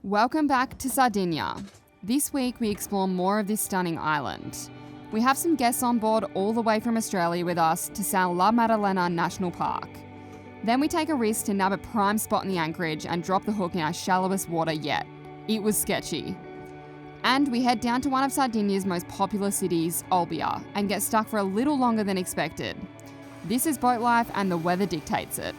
Welcome back to Sardinia. This week we explore more of this stunning island. We have some guests on board all the way from Australia with us to sail La Maddalena National Park. Then we take a risk to nab a prime spot in the anchorage and drop the hook in our shallowest water yet. It was sketchy. And we head down to one of Sardinia's most popular cities, Olbia, and get stuck for a little longer than expected. This is boat life and the weather dictates it.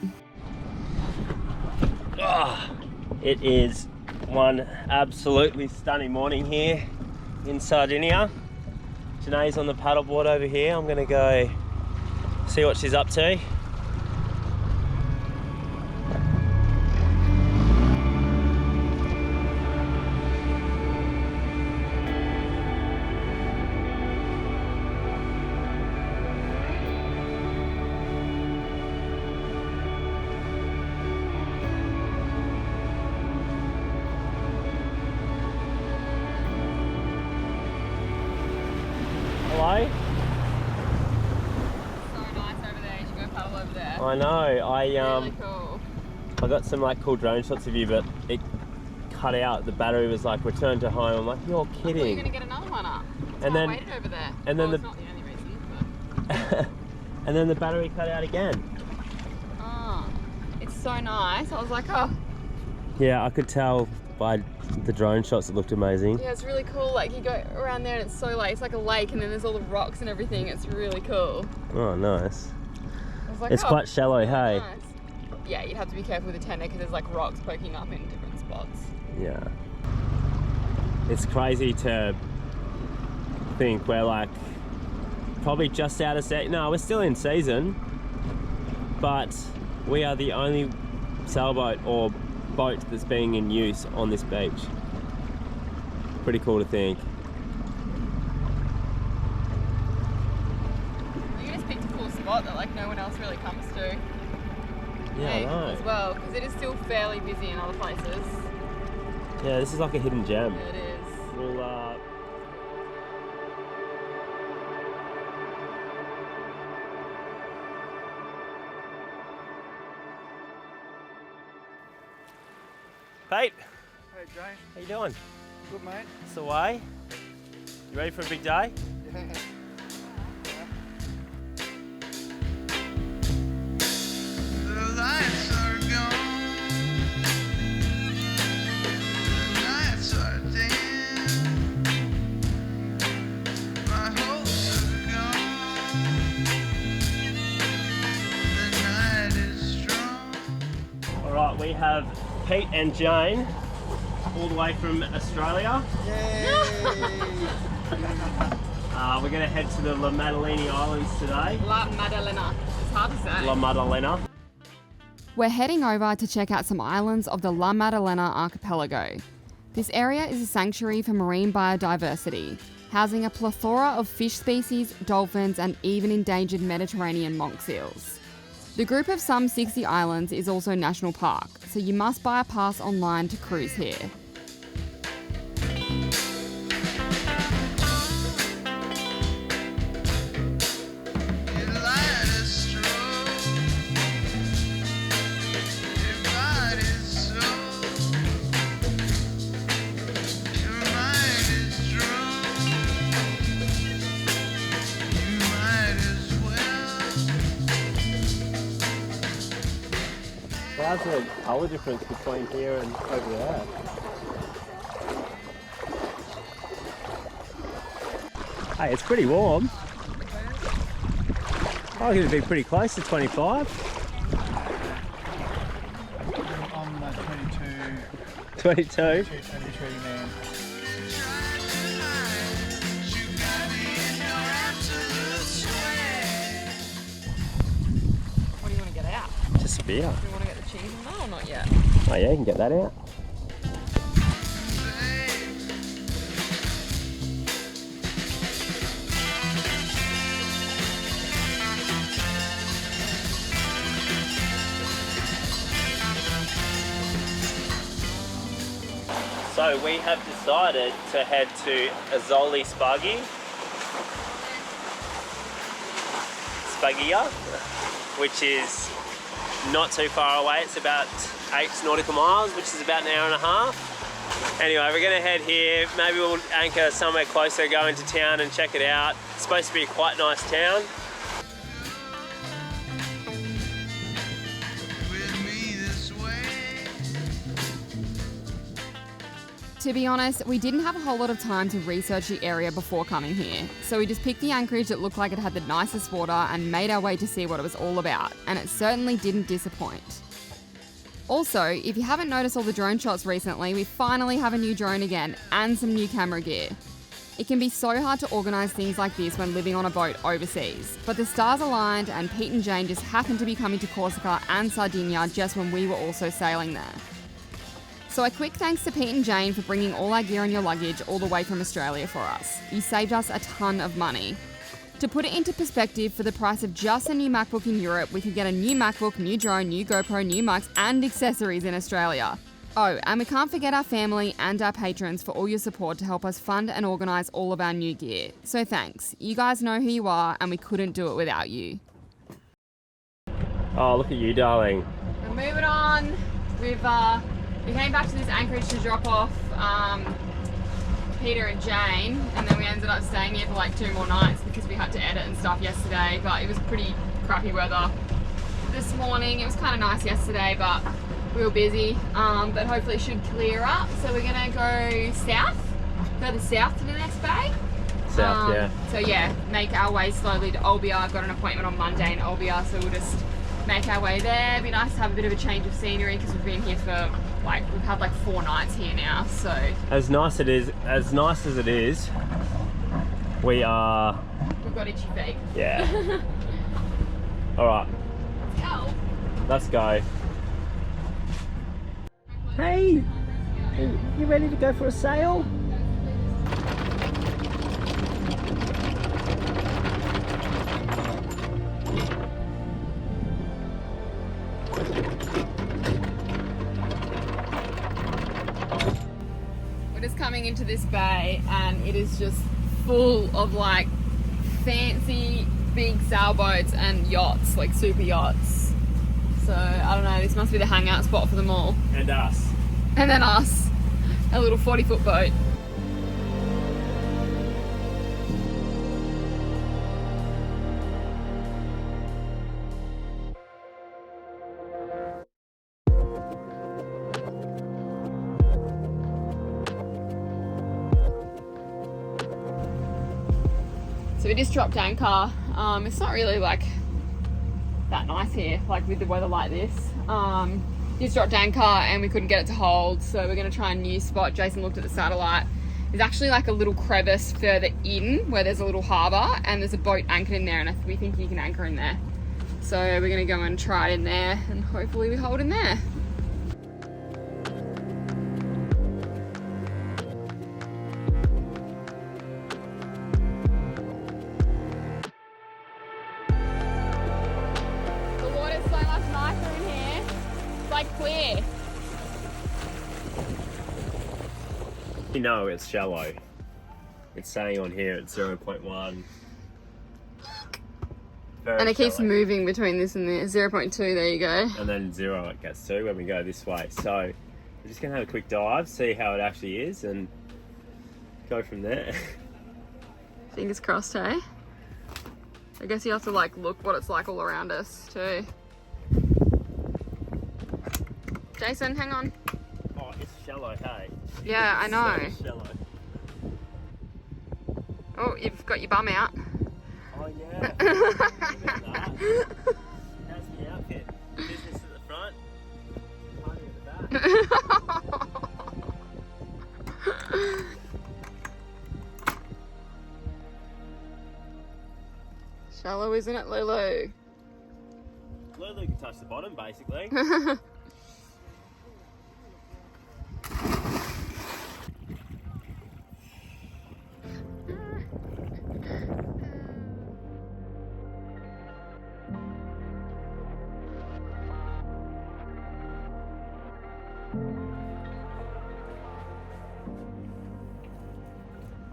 It is one absolutely stunning morning here in Sardinia. Janae's on the paddleboard over here. I'm gonna go see what she's up to. Hello? So nice over there, you should go paddle over there. I know, Really cool. I got some cool drone shots of you, but it cut out. The battery was return to home. I'm like, you're I thought you kidding. were going to get another one up. That's And why then- I waited over there. and then Well, the- it's not the only reason, but... And then the battery cut out again. Oh, it's so nice. I was like, oh. Yeah, I could tell by the drone shots. It looked amazing. Yeah, it's really cool. Like you go around there and it's so it's like a lake and then there's all the rocks and everything. It's really cool. Oh, nice. I was like, It's quite shallow, hey? nice. Yeah, you'd have to be careful with the tender because there's rocks poking up in different spots. Yeah. It's crazy to think we're probably just out of season. No, we're still in season, but we are the only sailboat or boat that's being in use on this beach. Pretty cool to think. You just picked a cool spot that no one else really comes to. Yeah, I know. As well, because it is still fairly busy in other places. Yeah, this is like a hidden gem. It is. We'll Pete, Hey Jane, how you doing? good mate. It's the way. You ready for a big day? Yeah. The lights are gone. The nights are dim. My hopes are gone. The night is strong. All right, we have Pete and Jane all the way from Australia. We're going to head to the La Maddalena Islands today. La Maddalena. It's hard to say. La Maddalena. We're heading over to check out some islands of the La Maddalena archipelago. This area is a sanctuary for marine biodiversity, housing a plethora of fish species, dolphins, and even endangered Mediterranean monk seals. The group of some 60 islands is also national park, so you must buy a pass online to cruise here. Your light is strong. Your body's soul. Your mind is strong. You might as well. How's the colour difference between here and over there? Hey, it's pretty warm. I think it'd be pretty close to 25. I'm 22, 22. 23 man. Trying to hide. You got me in your absolute sweat. What do you want to get out? Just a beer. Do you want to get the cheese in there or not yet? Oh yeah, you can get that out. So we have decided to head to Azzoli Spagia, which is not too far away. It's about 8 nautical miles, which is about an hour and a half. Anyway, we're gonna head here. Maybe we'll anchor somewhere closer, go into town and check it out. It's supposed to be a quite nice town. with me this way. To be honest, we didn't have a whole lot of time to research the area before coming here, so we just picked the anchorage that looked like it had the nicest water and made our way to see what it was all about, and it certainly didn't disappoint. Also, if you haven't noticed all the drone shots recently, we finally have a new drone again and some new camera gear. It can be so hard to organise things like this when living on a boat overseas, but the stars aligned and Pete and Jane just happened to be coming to Corsica and Sardinia just when we were also sailing there. So a quick thanks to Pete and Jane for bringing all our gear and your luggage all the way from Australia for us. You saved us a ton of money. To put it into perspective, for the price of just a new MacBook in Europe, we could get a new MacBook, new drone, new GoPro, new mics and accessories in Australia. Oh, and we can't forget our family and our patrons for all your support to help us fund and organise all of our new gear. So thanks. You guys know who you are and we couldn't do it without you. Oh, look at you, darling. We're moving on. We came back to this anchorage to drop off Peter and Jane, and then we ended up staying here for like 2 more nights because we had to edit and stuff yesterday, but it was pretty crappy weather this morning. It was kind of nice yesterday, but we were busy, but hopefully it should clear up. So we're gonna go further south to the next bay. South, yeah. So yeah, make our way slowly to Olbia. I've got an appointment on Monday in Olbia, so we'll just make our way there. It'd be nice to have a bit of a change of scenery because we've been here for we've had like 4 nights here now, so. As nice as it is, we've got itchy feet. Yeah. All right. Let's go. Hey, you ready to go for a sail? We're just coming into this bay and it is just full of like fancy big sailboats and yachts, like super yachts. So I don't know, this must be the hangout spot for them all. And us. And then us, a little 40-foot boat. So we just dropped anchor. It's not really like that nice here, like with the weather like this. Just dropped anchor and we couldn't get it to hold, so we're gonna try a new spot. Jason looked at the satellite. There's actually like a little crevice further in where there's a little harbour and there's a boat anchored in there, and we think you can anchor in there. So we're gonna go and try it in there and hopefully we hold in there. Clear. You know it's shallow. It's saying on here it's 0.1. And it keeps moving between this and this. 0.2, there you go. And then 0 it gets to when we go this way. So we're just gonna have a quick dive, see how it actually is, and go from there. Fingers crossed, hey? I guess you have to like look what it's like all around us too. Jason, hang on. Oh, it's shallow, hey? Yeah, I know. So shallow. Oh, you've got your bum out. Oh yeah. How's the outfit? Business at the front, party at the back. Shallow, isn't it, Lulu? Lulu can touch the bottom, basically.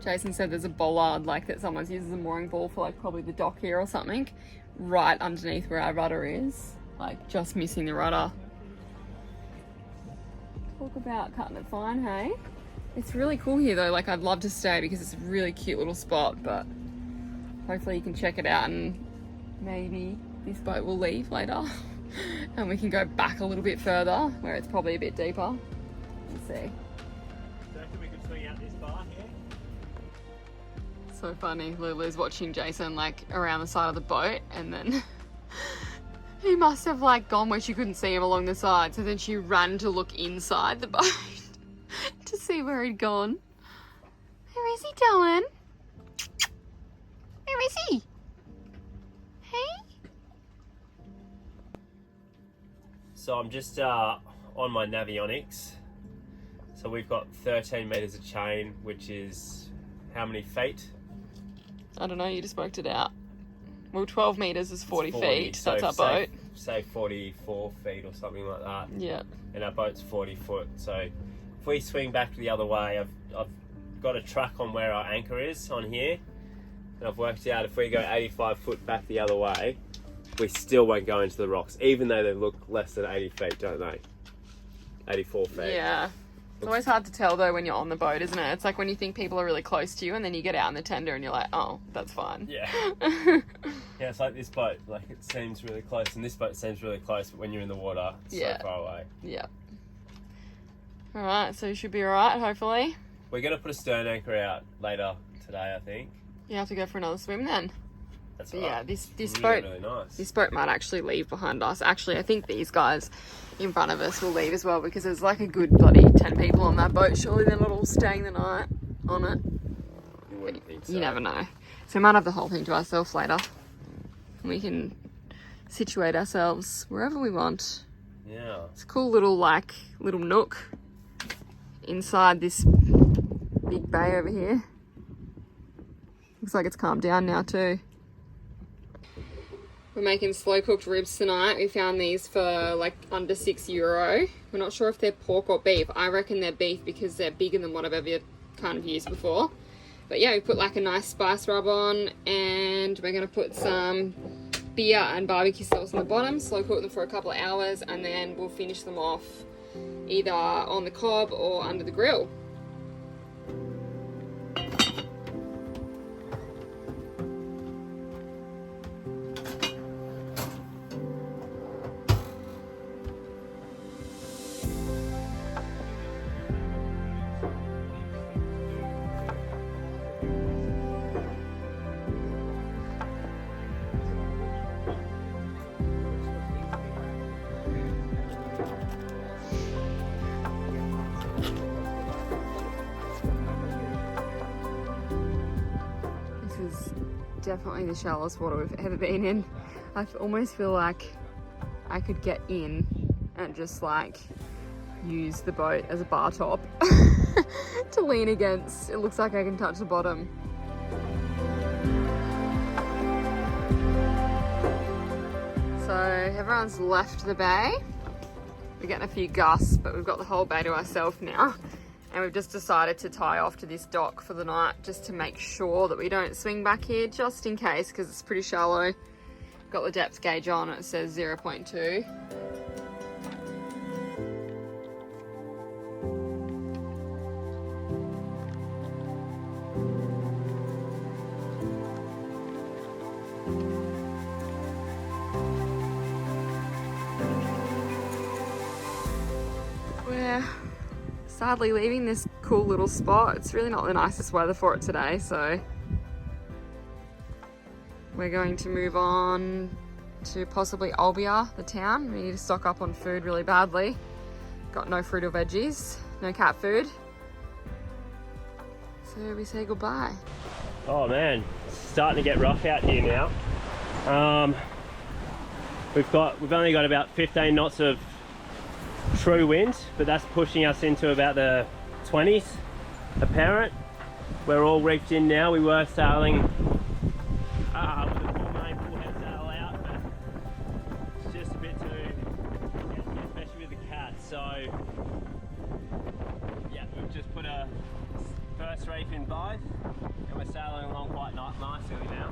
Jason said there's a bollard like that someone's used as a mooring ball for like probably the dock here or something, right underneath where our rudder is, like just missing the rudder. Talk about cutting it fine, hey? It's really cool here though, like I'd love to stay because it's a really cute little spot, but hopefully you can check it out and maybe this boat will leave later and we can go back a little bit further where it's probably a bit deeper. Let's see. Do you reckon we could swing out this bar here? So funny, Lulu's watching Jason like around the side of the boat and then he must have like gone where she couldn't see him along the side, so then she ran to look inside the boat to see where he'd gone. Where is he going? Where is he? Hey? So I'm just on my Navionics. So we've got 13 meters of chain, which is how many feet? I don't know, you just worked it out. Well, 12 meters is 40 40, feet, so that's our boat. Say 44 feet or something like that. Yeah. And our boat's 40 foot. So if we swing back the other way, I've got a track on where our anchor is on here. And I've worked out if we go 85 foot back the other way, we still won't go into the rocks, even though they look less than 80 feet, don't they? 84 feet. Yeah. It's always hard to tell though when you're on the boat, isn't it? It's like when you think people are really close to you and then you get out in the tender and you're like, oh, that's fine. Yeah. Yeah, it's like this boat, like it seems really close, and this boat seems really close, but when you're in the water, it's so far away. Yeah. Alright, so you should be alright, hopefully. We're going to put a stern anchor out later today, I think. You have to go for another swim then. That's But right. yeah, this really, boat, really nice. this boat might actually leave behind us. Actually, I think these guys in front of us will leave as well because there's like a good bloody 10 people on that boat. Surely they're not all staying the night on it. You wouldn't think so. You never know. So we might have the whole thing to ourselves later. We can situate ourselves wherever we want. Yeah. It's a cool little little nook inside this big bay over here. Looks like it's calmed down now too. We're making slow cooked ribs tonight. We found these for like under €6. We're not sure if they're pork or beef. I reckon they're beef because they're bigger than what I've ever kind of used before. But yeah, we put like a nice spice rub on and we're gonna put some beer and barbecue sauce on the bottom, slow cook them for a couple of hours, and then we'll finish them off either on the cob or under the grill. Definitely the shallowest water we've ever been in. I almost feel like I could get in and just like use the boat as a bar top to lean against. It looks like I can touch the bottom. So everyone's left the bay. We're getting a few gusts, but we've got the whole bay to ourselves now. And we've just decided to tie off to this dock for the night just to make sure that we don't swing back here just in case, because it's pretty shallow. Got the depth gauge on, it says 0.2. We're sadly leaving this cool little spot. It's really not the nicest weather for it today, so we're going to move on to possibly Olbia, the town. We need to stock up on food really badly. Got no fruit or veggies, no cat food. So we say goodbye. Oh man, it's starting to get rough out here now. We've only got about 15 knots of true wind, but that's pushing us into about the 20s apparent. We're all reefed in now. We were sailing with a full main, full head sail out, but it's just a bit too, especially with the cat. So yeah, we've just put a first reef in both, and we're sailing along quite nicely now.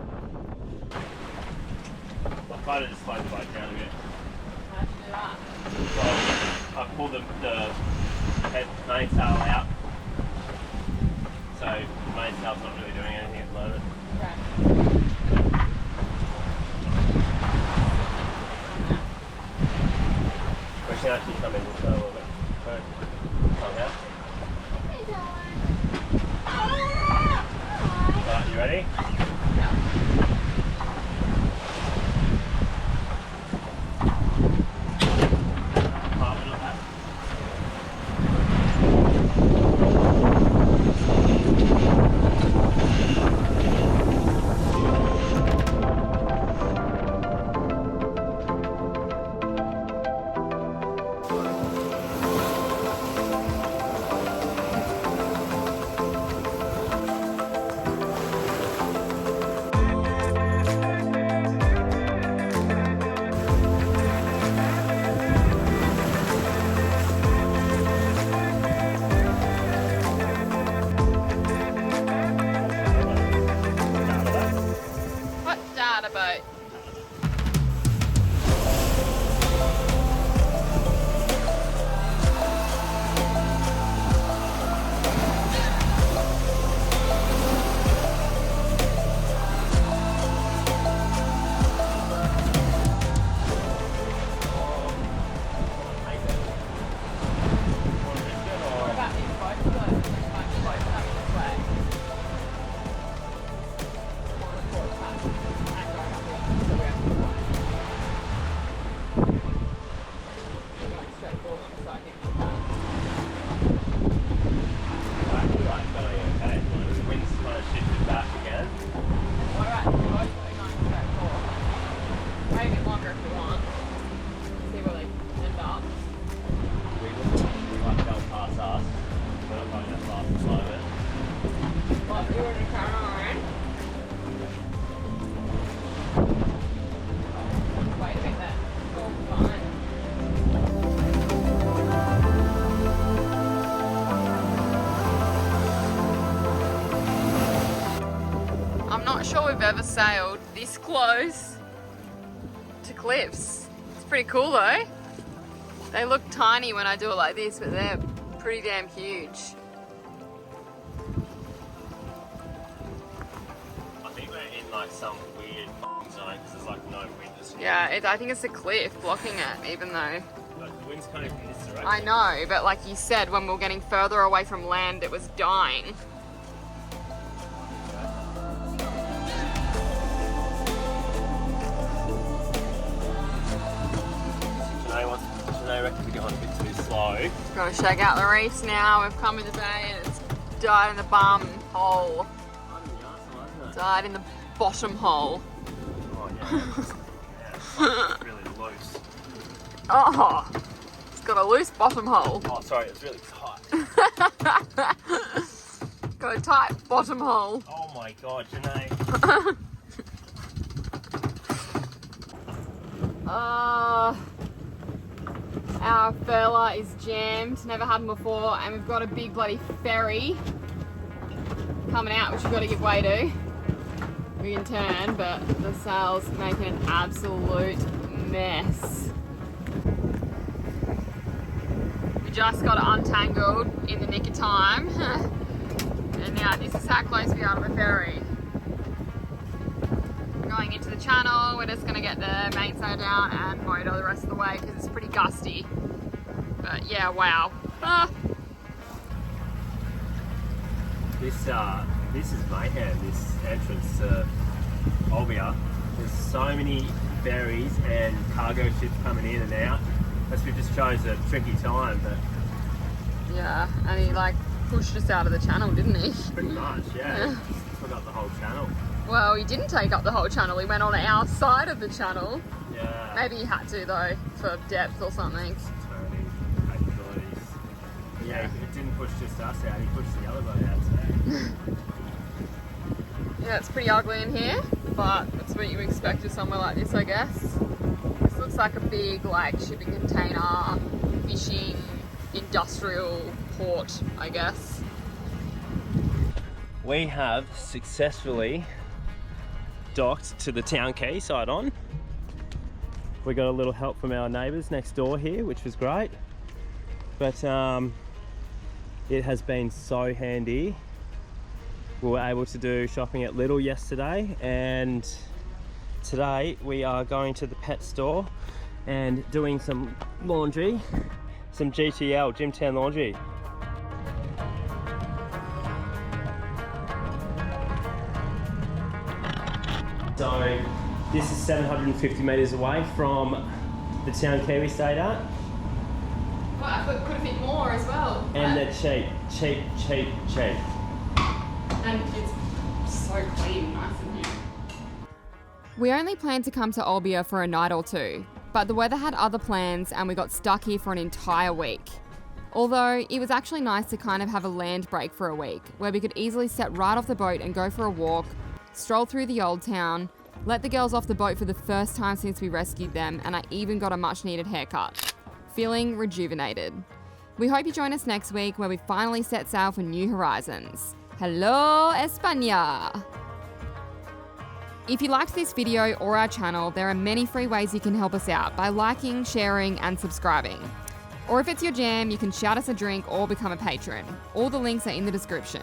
I'll try to just slow the boat down a bit. How'd you do that? So I pulled the main sail out Sal's not really doing anything at the moment. We can actually come in this way a little bit. Right. Come here. Right, you ready? I'm not sure we've ever sailed this close to cliffs. It's pretty cool though. They look tiny when I do it like this, but they're pretty damn huge. I think we're in like some weird zone because there's like no wind this year. Yeah, I think it's a cliff blocking it, even though. Like the wind's coming from this direction. I know, but like you said, when we were getting further away from land, it was dying. I reckon we're going a bit too slow. Gotta shake out the reefs now. We've come in today and it's died in the bum hole. Died in the bottom hole. Oh yeah, it's really loose. Oh, it's got a loose bottom hole. Oh sorry, it's really tight. Got a tight bottom hole. Oh my god, Janae. Our furler is jammed, never had them before, and we've got a big bloody ferry coming out which we've got to give way to. We can turn, but the sail's making an absolute mess. We just got it untangled in the nick of time, and now this is how close we are to the ferry. Going into the channel, we're just going to get the mainsail down and motor the rest of the way because it's pretty gusty. But yeah, wow. Ah. This is mayhem, this entrance to Olbia. There's so many ferries and cargo ships coming in and out. Plus we just chose a tricky time, but Yeah, and he like pushed us out of the channel, didn't he? pretty much, yeah. Just took up the whole channel. Well, he didn't take up the whole channel. He went on our side of the channel. Yeah. Maybe he had to though, for depth or something. Turning capabilities. But yeah, it didn't push just us out, he pushed the other boat out too. Yeah, it's pretty ugly in here, but that's what you expect of somewhere like this, I guess. This looks like a big like shipping container, fishing, industrial port, I guess. We have successfully docked to the town quay side on. We got a little help from our neighbours next door here, which was great. But it has been so handy We were able to do shopping at Lidl yesterday, and today we are going to the pet store and doing some laundry, some GTL, Gymtown laundry. So this is 750 metres away from the town Kiwi stayed at. Well, I thought it could have been more as well. And they're cheap. And it's so clean, nice and new. We only planned to come to Olbia for a night or two, but the weather had other plans and we got stuck here for an entire week. Although it was actually nice to kind of have a land break for a week, where we could easily step right off the boat and go for a walk, stroll through the old town, let the girls off the boat for the first time since we rescued them, and I even got a much needed haircut. Feeling rejuvenated. We hope you join us next week where we finally set sail for new horizons. Hello, España! If you liked this video or our channel, there are many free ways you can help us out by liking, sharing, and subscribing. Or if it's your jam, you can shout us a drink or become a patron. All the links are in the description.